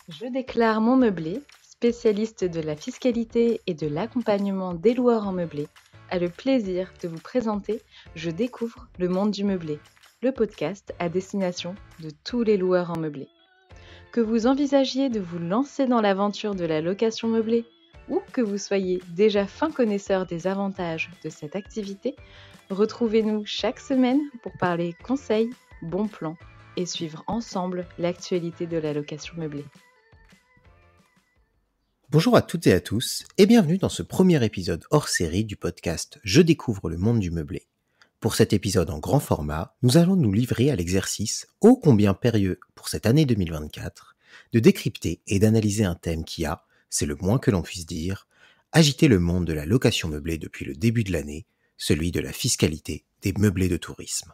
Je déclare mon meublé, spécialiste de la fiscalité et de l'accompagnement des loueurs en meublé, a le plaisir de vous présenter Je découvre le monde du meublé, le podcast à destination de tous les loueurs en meublé. Que vous envisagiez de vous lancer dans l'aventure de la location meublée ou que vous soyez déjà fin connaisseur des avantages de cette activité, retrouvez-nous chaque semaine pour parler conseils, bons plans et suivre ensemble l'actualité de la location meublée. Bonjour à toutes et à tous et bienvenue dans ce premier épisode hors série du podcast Je découvre le monde du meublé. Pour cet épisode en grand format, nous allons nous livrer à l'exercice, ô combien périlleux pour cette année 2024, de décrypter et d'analyser un thème qui a, c'est le moins que l'on puisse dire, agité le monde de la location meublée depuis le début de l'année, celui de la fiscalité des meublés de tourisme.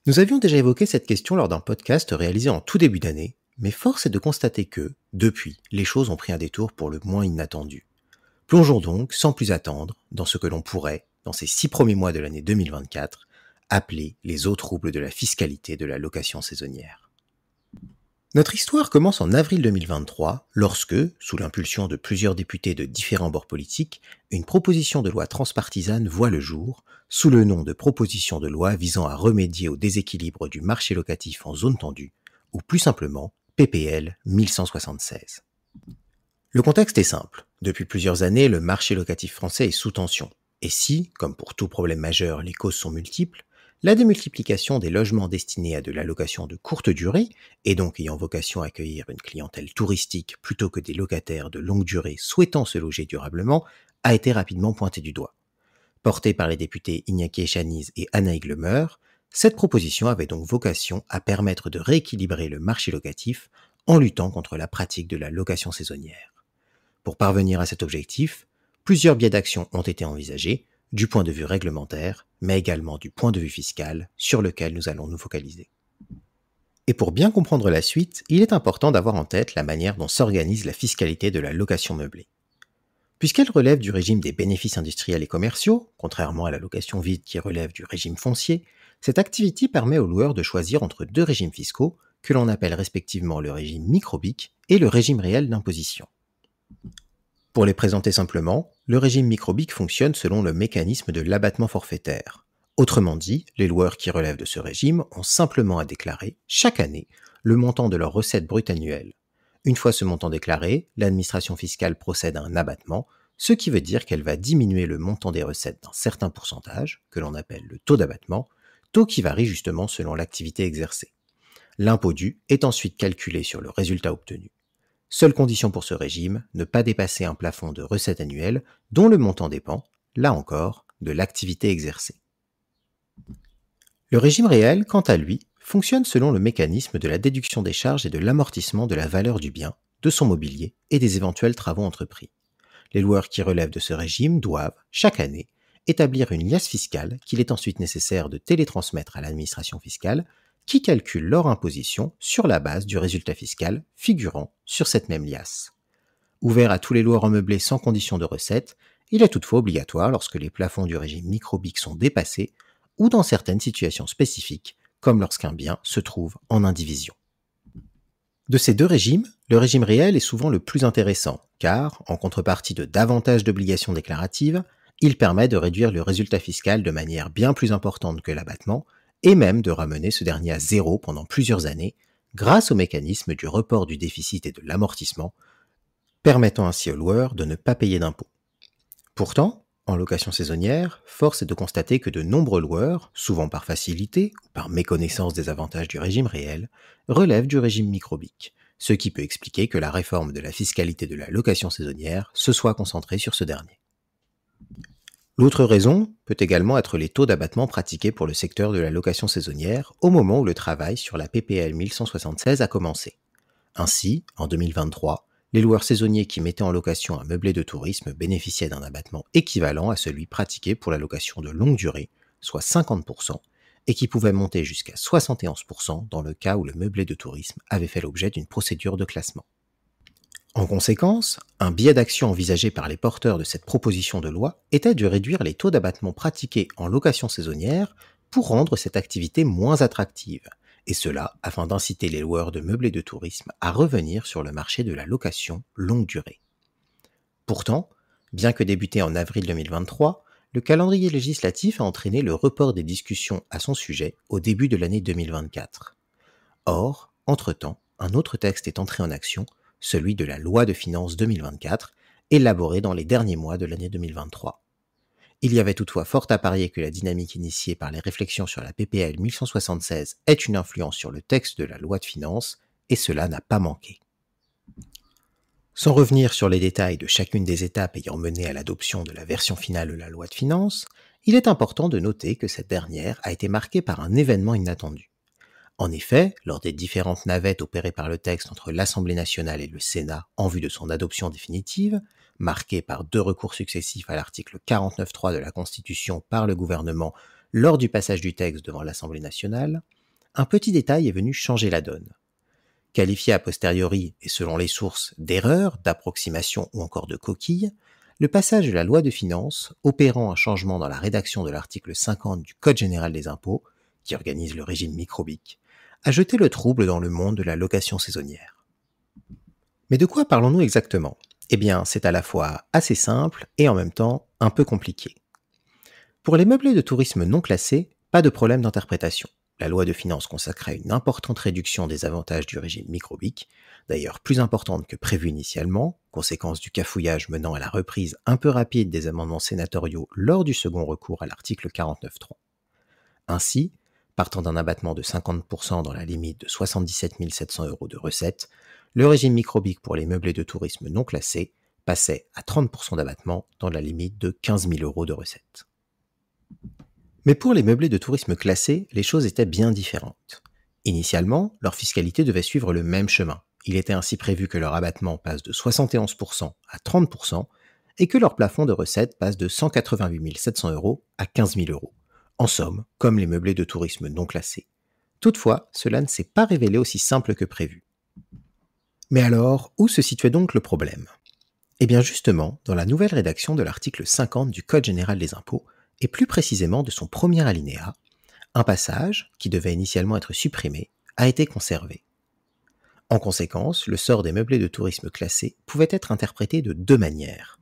Nous avions déjà évoqué cette question lors d'un podcast réalisé en tout début d'année, mais force est de constater que, depuis, les choses ont pris un détour pour le moins inattendu. Plongeons donc, sans plus attendre, dans ce que l'on pourrait, dans ces 6 premiers mois de l'année 2024, appeler les eaux troubles de la fiscalité de la location saisonnière. Notre histoire commence en avril 2023, lorsque, sous l'impulsion de plusieurs députés de différents bords politiques, une proposition de loi transpartisane voit le jour, sous le nom de proposition de loi visant à remédier au déséquilibre du marché locatif en zone tendue, ou plus simplement PPL 1176. Le contexte est simple. Depuis plusieurs années, le marché locatif français est sous tension. Et si, comme pour tout problème majeur, les causes sont multiples, la démultiplication des logements destinés à de la location de courte durée, et donc ayant vocation à accueillir une clientèle touristique plutôt que des locataires de longue durée souhaitant se loger durablement, a été rapidement pointée du doigt. Portée par les députés Iñaki Echaniz et Anaïg Lemeur, cette proposition avait donc vocation à permettre de rééquilibrer le marché locatif en luttant contre la pratique de la location saisonnière. Pour parvenir à cet objectif, plusieurs biais d'action ont été envisagés, du point de vue réglementaire, mais également du point de vue fiscal, sur lequel nous allons nous focaliser. Et pour bien comprendre la suite, il est important d'avoir en tête la manière dont s'organise la fiscalité de la location meublée. Puisqu'elle relève du régime des bénéfices industriels et commerciaux, contrairement à la location vide qui relève du régime foncier, cette activité permet aux loueurs de choisir entre deux régimes fiscaux que l'on appelle respectivement le régime microbique et le régime réel d'imposition. Pour les présenter simplement, le régime microbique fonctionne selon le mécanisme de l'abattement forfaitaire. Autrement dit, les loueurs qui relèvent de ce régime ont simplement à déclarer, chaque année, le montant de leur recette brute annuelle. Une fois ce montant déclaré, l'administration fiscale procède à un abattement, ce qui veut dire qu'elle va diminuer le montant des recettes d'un certain pourcentage, que l'on appelle le taux d'abattement, taux qui varie justement selon l'activité exercée. L'impôt dû est ensuite calculé sur le résultat obtenu. Seule condition pour ce régime, ne pas dépasser un plafond de recettes annuelles dont le montant dépend, là encore, de l'activité exercée. Le régime réel, quant à lui, fonctionne selon le mécanisme de la déduction des charges et de l'amortissement de la valeur du bien, de son mobilier et des éventuels travaux entrepris. Les loueurs qui relèvent de ce régime doivent, chaque année, établir une liasse fiscale qu'il est ensuite nécessaire de télétransmettre à l'administration fiscale qui calcule leur imposition sur la base du résultat fiscal figurant sur cette même liasse. Ouvert à tous les loueurs en meublé sans condition de recette, il est toutefois obligatoire lorsque les plafonds du régime microbique sont dépassés ou dans certaines situations spécifiques, comme lorsqu'un bien se trouve en indivision. De ces deux régimes, le régime réel est souvent le plus intéressant, car, en contrepartie de davantage d'obligations déclaratives, il permet de réduire le résultat fiscal de manière bien plus importante que l'abattement, et même de ramener ce dernier à zéro pendant plusieurs années, grâce au mécanisme du report du déficit et de l'amortissement, permettant ainsi aux loueurs de ne pas payer d'impôts. Pourtant, en location saisonnière, force est de constater que de nombreux loueurs, souvent par facilité ou par méconnaissance des avantages du régime réel, relèvent du régime microbique, ce qui peut expliquer que la réforme de la fiscalité de la location saisonnière se soit concentrée sur ce dernier. L'autre raison peut également être les taux d'abattement pratiqués pour le secteur de la location saisonnière au moment où le travail sur la PPL 1176 a commencé. Ainsi, en 2023, les loueurs saisonniers qui mettaient en location un meublé de tourisme bénéficiaient d'un abattement équivalent à celui pratiqué pour la location de longue durée, soit 50%, et qui pouvait monter jusqu'à 71% dans le cas où le meublé de tourisme avait fait l'objet d'une procédure de classement. En conséquence, un biais d'action envisagé par les porteurs de cette proposition de loi était de réduire les taux d'abattement pratiqués en location saisonnière pour rendre cette activité moins attractive et cela afin d'inciter les loueurs de meublés de tourisme à revenir sur le marché de la location longue durée. Pourtant, bien que débuté en avril 2023, le calendrier législatif a entraîné le report des discussions à son sujet au début de l'année 2024. Or, entre-temps, un autre texte est entré en action, celui de la loi de finances 2024, élaboré dans les derniers mois de l'année 2023. Il y avait toutefois fort à parier que la dynamique initiée par les réflexions sur la PPL 1176 ait une influence sur le texte de la loi de finances, et cela n'a pas manqué. Sans revenir sur les détails de chacune des étapes ayant mené à l'adoption de la version finale de la loi de finances, il est important de noter que cette dernière a été marquée par un événement inattendu. En effet, lors des différentes navettes opérées par le texte entre l'Assemblée nationale et le Sénat en vue de son adoption définitive, marquée par 2 recours successifs à l'article 49.3 de la Constitution par le gouvernement lors du passage du texte devant l'Assemblée nationale, un petit détail est venu changer la donne. Qualifié a posteriori et selon les sources d'erreur, d'approximation ou encore de coquille, le passage de la loi de finances, opérant un changement dans la rédaction de l'article 50 du Code général des impôts, qui organise le régime microbique, a jeté le trouble dans le monde de la location saisonnière. Mais de quoi parlons-nous exactement ? Eh bien, c'est à la fois assez simple et en même temps un peu compliqué. Pour les meublés de tourisme non classés, pas de problème d'interprétation. La loi de finances consacrait une importante réduction des avantages du régime microbique, d'ailleurs plus importante que prévu initialement, conséquence du cafouillage menant à la reprise un peu rapide des amendements sénatoriaux lors du second recours à l'article 49.3. Ainsi, partant d'un abattement de 50% dans la limite de 77 700 € de recettes, le régime microbique pour les meublés de tourisme non classés passait à 30% d'abattement dans la limite de 15 000 € de recettes. Mais pour les meublés de tourisme classés, les choses étaient bien différentes. Initialement, leur fiscalité devait suivre le même chemin. Il était ainsi prévu que leur abattement passe de 71% à 30% et que leur plafond de recettes passe de 188 700 € à 15 000 €. En somme, comme les meublés de tourisme non classés. Toutefois, cela ne s'est pas révélé aussi simple que prévu. Mais alors, où se situait donc le problème ? Eh bien justement, dans la nouvelle rédaction de l'article 50 du Code général des impôts, et plus précisément de son premier alinéa, un passage, qui devait initialement être supprimé, a été conservé. En conséquence, le sort des meublés de tourisme classés pouvait être interprété de 2 manières.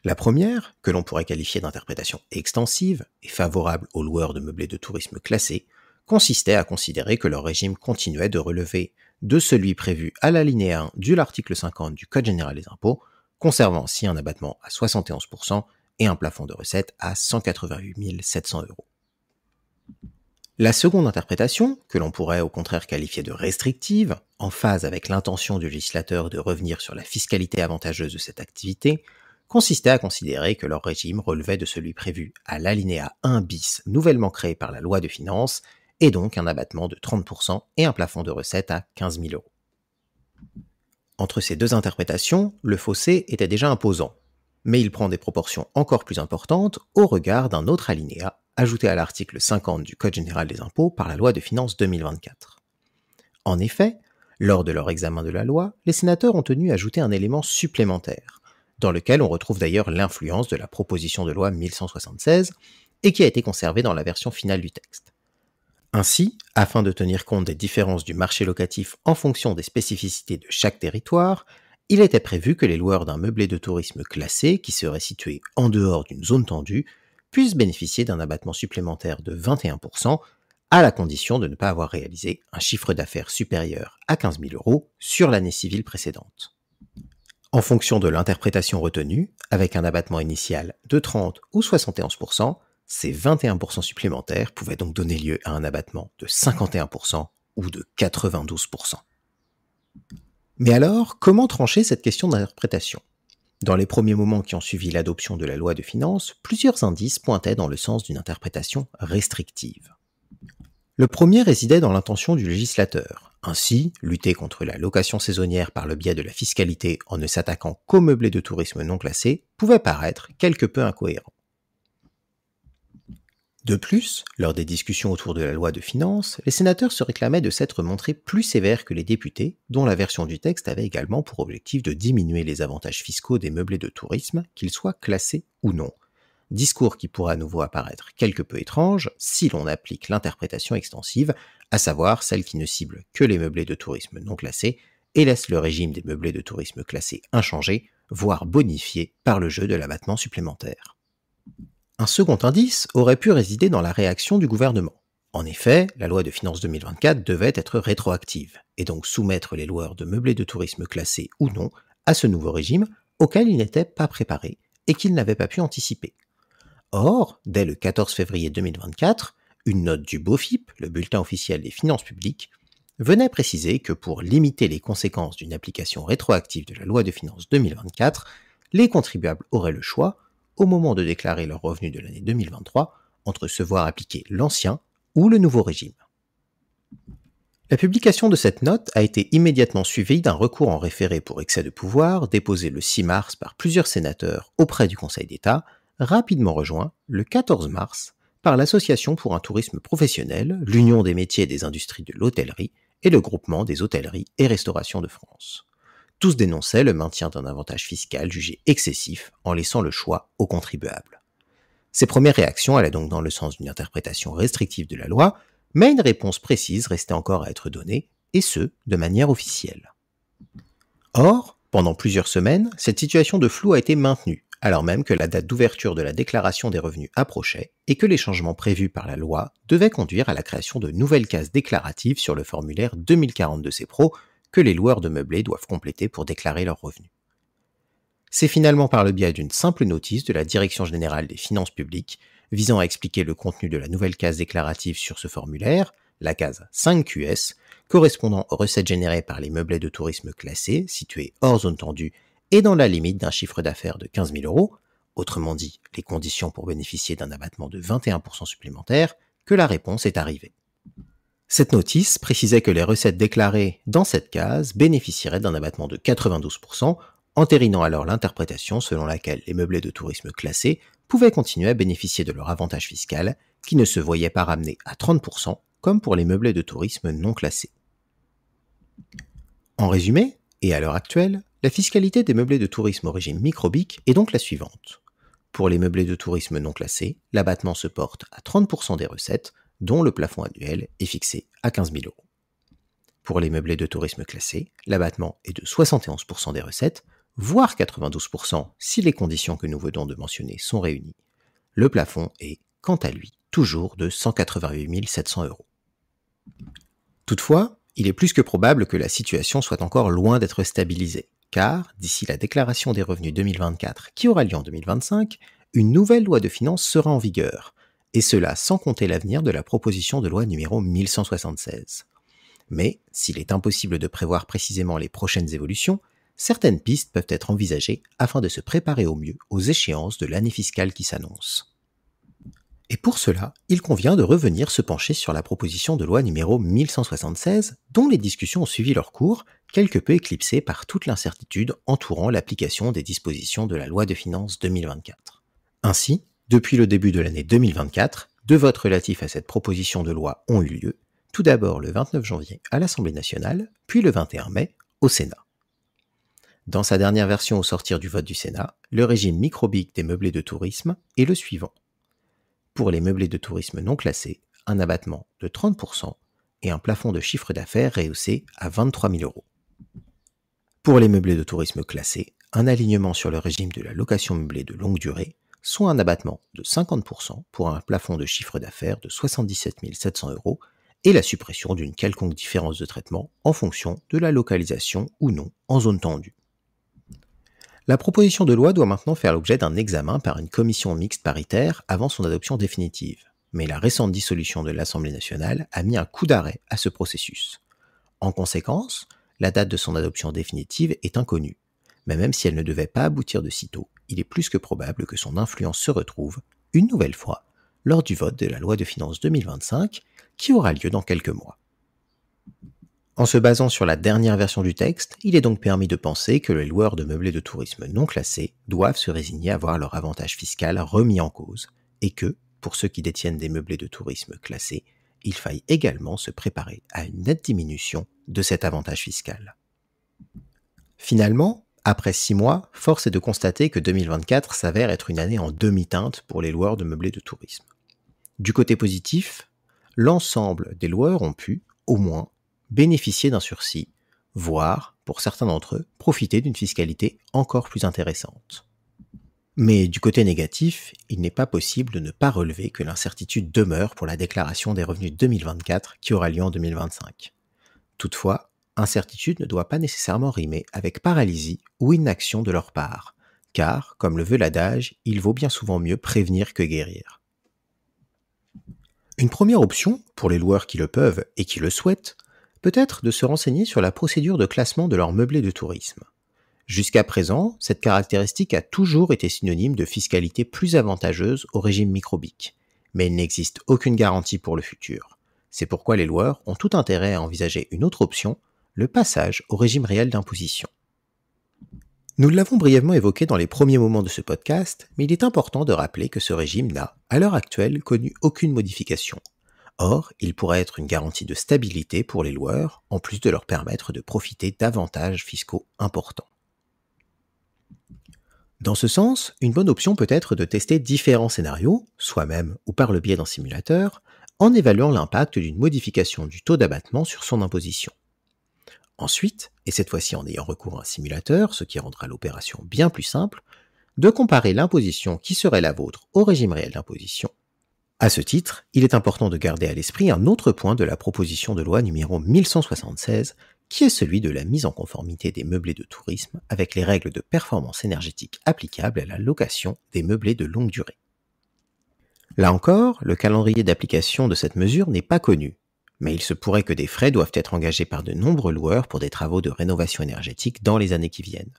La première, que l'on pourrait qualifier d'interprétation extensive et favorable aux loueurs de meublés de tourisme classés, consistait à considérer que leur régime continuait de relever de celui prévu à l'alinéa 1 de l'article 50 du Code général des impôts, conservant ainsi un abattement à 71% et un plafond de recettes à 188 700 €. La seconde interprétation, que l'on pourrait au contraire qualifier de restrictive, en phase avec l'intention du législateur de revenir sur la fiscalité avantageuse de cette activité, consistait à considérer que leur régime relevait de celui prévu à l'alinéa 1 bis nouvellement créé par la loi de finances, et donc un abattement de 30% et un plafond de recettes à 15 000 €. Entre ces 2 interprétations, le fossé était déjà imposant, mais il prend des proportions encore plus importantes au regard d'un autre alinéa ajouté à l'article 50 du Code général des impôts par la loi de finances 2024. En effet, lors de leur examen de la loi, les sénateurs ont tenu à ajouter un élément supplémentaire, dans lequel on retrouve d'ailleurs l'influence de la proposition de loi 1176 et qui a été conservée dans la version finale du texte. Ainsi, afin de tenir compte des différences du marché locatif en fonction des spécificités de chaque territoire, il était prévu que les loueurs d'un meublé de tourisme classé qui serait situé en dehors d'une zone tendue puissent bénéficier d'un abattement supplémentaire de 21% à la condition de ne pas avoir réalisé un chiffre d'affaires supérieur à 15 000 € sur l'année civile précédente. En fonction de l'interprétation retenue, avec un abattement initial de 30 ou 71%, ces 21% supplémentaires pouvaient donc donner lieu à un abattement de 51% ou de 92%. Mais alors, comment trancher cette question d'interprétation ? Dans les premiers moments qui ont suivi l'adoption de la loi de finances, plusieurs indices pointaient dans le sens d'une interprétation restrictive. Le premier résidait dans l'intention du législateur. Ainsi, lutter contre la location saisonnière par le biais de la fiscalité en ne s'attaquant qu'aux meublés de tourisme non classés pouvait paraître quelque peu incohérent. De plus, lors des discussions autour de la loi de finances, les sénateurs se réclamaient de s'être montrés plus sévères que les députés, dont la version du texte avait également pour objectif de diminuer les avantages fiscaux des meublés de tourisme, qu'ils soient classés ou non, discours qui pourrait à nouveau apparaître quelque peu étrange si l'on applique l'interprétation extensive, à savoir celle qui ne cible que les meublés de tourisme non classés et laisse le régime des meublés de tourisme classés inchangé, voire bonifié par le jeu de l'abattement supplémentaire. Un second indice aurait pu résider dans la réaction du gouvernement. En effet, la loi de finances 2024 devait être rétroactive, et donc soumettre les loueurs de meublés de tourisme classés ou non à ce nouveau régime auquel ils n'étaient pas préparés et qu'ils n'avaient pas pu anticiper. Or, dès le 14 février 2024, une note du BOFIP, le bulletin officiel des finances publiques, venait préciser que pour limiter les conséquences d'une application rétroactive de la loi de finances 2024, les contribuables auraient le choix, au moment de déclarer leurs revenus de l'année 2023, entre se voir appliquer l'ancien ou le nouveau régime. La publication de cette note a été immédiatement suivie d'un recours en référé pour excès de pouvoir déposé le 6 mars par plusieurs sénateurs auprès du Conseil d'État, rapidement rejoint le 14 mars par l'Association pour un tourisme professionnel, l'Union des métiers et des industries de l'hôtellerie et le Groupement des hôtelleries et restaurations de France. Tous dénonçaient le maintien d'un avantage fiscal jugé excessif en laissant le choix aux contribuables. Ces premières réactions allaient donc dans le sens d'une interprétation restrictive de la loi, mais une réponse précise restait encore à être donnée, et ce, de manière officielle. Or, pendant plusieurs semaines, cette situation de flou a été maintenue, alors même que la date d'ouverture de la déclaration des revenus approchait et que les changements prévus par la loi devaient conduire à la création de nouvelles cases déclaratives sur le formulaire 2040 de CEPRO que les loueurs de meublés doivent compléter pour déclarer leurs revenus. C'est finalement par le biais d'une simple notice de la Direction générale des finances publiques visant à expliquer le contenu de la nouvelle case déclarative sur ce formulaire, la case 5QS, correspondant aux recettes générées par les meublés de tourisme classés, situés hors zone tendue et dans la limite d'un chiffre d'affaires de 15 000 €, autrement dit les conditions pour bénéficier d'un abattement de 21% supplémentaire, que la réponse est arrivée. Cette notice précisait que les recettes déclarées dans cette case bénéficieraient d'un abattement de 92%, entérinant alors l'interprétation selon laquelle les meublés de tourisme classés pouvaient continuer à bénéficier de leur avantage fiscal, qui ne se voyait pas ramené à 30%, comme pour les meublés de tourisme non classés. En résumé, et à l'heure actuelle, la fiscalité des meublés de tourisme au régime micro-BIC est donc la suivante. Pour les meublés de tourisme non classés, l'abattement se porte à 30% des recettes, dont le plafond annuel est fixé à 15 000 €. Pour les meublés de tourisme classés, l'abattement est de 71% des recettes, voire 92% si les conditions que nous venons de mentionner sont réunies. Le plafond est, quant à lui, toujours de 188 700 €. Toutefois, il est plus que probable que la situation soit encore loin d'être stabilisée, car, d'ici la déclaration des revenus 2024 qui aura lieu en 2025, une nouvelle loi de finances sera en vigueur, et cela sans compter l'avenir de la proposition de loi numéro 1176. Mais, s'il est impossible de prévoir précisément les prochaines évolutions, certaines pistes peuvent être envisagées afin de se préparer au mieux aux échéances de l'année fiscale qui s'annonce. Et pour cela, il convient de revenir se pencher sur la proposition de loi numéro 1176, dont les discussions ont suivi leur cours, quelque peu éclipsées par toute l'incertitude entourant l'application des dispositions de la loi de finances 2024. Ainsi, depuis le début de l'année 2024, 2 votes relatifs à cette proposition de loi ont eu lieu, tout d'abord le 29 janvier à l'Assemblée nationale, puis le 21 mai au Sénat. Dans sa dernière version au sortir du vote du Sénat, le régime micro-BIC des meublés de tourisme est le suivant. Pour les meublés de tourisme non classés, un abattement de 30% et un plafond de chiffre d'affaires rehaussé à 23 000 €. Pour les meublés de tourisme classés, un alignement sur le régime de la location meublée de longue durée, soit un abattement de 50% pour un plafond de chiffre d'affaires de 77 700 € et la suppression d'une quelconque différence de traitement en fonction de la localisation ou non en zone tendue. La proposition de loi doit maintenant faire l'objet d'un examen par une commission mixte paritaire avant son adoption définitive, mais la récente dissolution de l'Assemblée nationale a mis un coup d'arrêt à ce processus. En conséquence, la date de son adoption définitive est inconnue, mais même si elle ne devait pas aboutir de sitôt, il est plus que probable que son influence se retrouve, une nouvelle fois, lors du vote de la loi de finances 2025, qui aura lieu dans quelques mois. En se basant sur la dernière version du texte, il est donc permis de penser que les loueurs de meublés de tourisme non classés doivent se résigner à voir leur avantage fiscal remis en cause, et que, pour ceux qui détiennent des meublés de tourisme classés, il faille également se préparer à une nette diminution de cet avantage fiscal. Finalement, Après 6 mois, force est de constater que 2024 s'avère être une année en demi-teinte pour les loueurs de meublés de tourisme. Du côté positif, l'ensemble des loueurs ont pu, au moins, bénéficier d'un sursis, voire, pour certains d'entre eux, profiter d'une fiscalité encore plus intéressante. Mais du côté négatif, il n'est pas possible de ne pas relever que l'incertitude demeure pour la déclaration des revenus 2024 qui aura lieu en 2025. Toutefois, incertitude ne doit pas nécessairement rimer avec paralysie ou inaction de leur part, car, comme le veut l'adage, il vaut bien souvent mieux prévenir que guérir. Une première option, pour les loueurs qui le peuvent et qui le souhaitent, peut être de se renseigner sur la procédure de classement de leur meublé de tourisme. Jusqu'à présent, cette caractéristique a toujours été synonyme de fiscalité plus avantageuse au régime microbique, mais il n'existe aucune garantie pour le futur. C'est pourquoi les loueurs ont tout intérêt à envisager une autre option, le passage au régime réel d'imposition. Nous l'avons brièvement évoqué dans les premiers moments de ce podcast, mais il est important de rappeler que ce régime n'a, à l'heure actuelle, connu aucune modification. Or, il pourrait être une garantie de stabilité pour les loueurs, en plus de leur permettre de profiter d'avantages fiscaux importants. Dans ce sens, une bonne option peut être de tester différents scénarios, soi-même ou par le biais d'un simulateur, en évaluant l'impact d'une modification du taux d'abattement sur son imposition. Ensuite, et cette fois-ci en ayant recours à un simulateur, ce qui rendra l'opération bien plus simple, de comparer l'imposition qui serait la vôtre au régime réel d'imposition. À ce titre, il est important de garder à l'esprit un autre point de la proposition de loi numéro 1176, qui est celui de la mise en conformité des meublés de tourisme avec les règles de performance énergétique applicables à la location des meublés de longue durée. Là encore, le calendrier d'application de cette mesure n'est pas connu, mais il se pourrait que des frais doivent être engagés par de nombreux loueurs pour des travaux de rénovation énergétique dans les années qui viennent.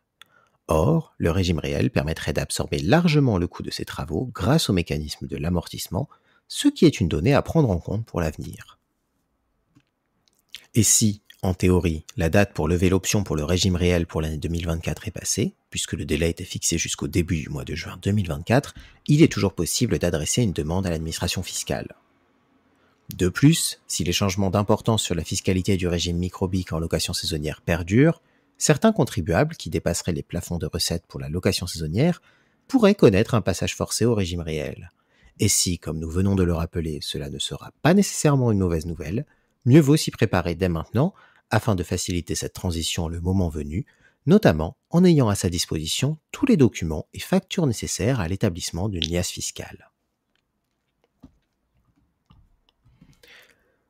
Or, le régime réel permettrait d'absorber largement le coût de ces travaux grâce au mécanisme de l'amortissement, ce qui est une donnée à prendre en compte pour l'avenir. Et si, en théorie, la date pour lever l'option pour le régime réel pour l'année 2024 est passée, puisque le délai était fixé jusqu'au début du mois de juin 2024, il est toujours possible d'adresser une demande à l'administration fiscale. De plus, si les changements d'importance sur la fiscalité du régime microbique en location saisonnière perdurent, certains contribuables qui dépasseraient les plafonds de recettes pour la location saisonnière pourraient connaître un passage forcé au régime réel. Et si, comme nous venons de le rappeler, cela ne sera pas nécessairement une mauvaise nouvelle, mieux vaut s'y préparer dès maintenant afin de faciliter cette transition le moment venu, notamment en ayant à sa disposition tous les documents et factures nécessaires à l'établissement d'une liasse fiscale.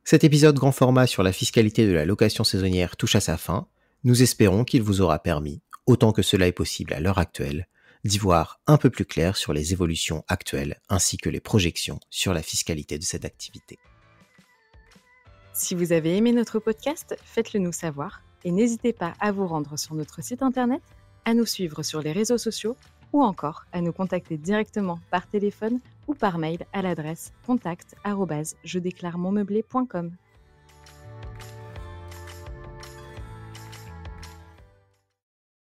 Cet épisode grand format sur la fiscalité de la location saisonnière touche à sa fin. Nous espérons qu'il vous aura permis, autant que cela est possible à l'heure actuelle, d'y voir un peu plus clair sur les évolutions actuelles ainsi que les projections sur la fiscalité de cette activité. Si vous avez aimé notre podcast, faites-le nous savoir et n'hésitez pas à vous rendre sur notre site internet, à nous suivre sur les réseaux sociaux ou encore à nous contacter directement par téléphone ou par mail à l'adresse contact@jedéclaremonmeublé.com.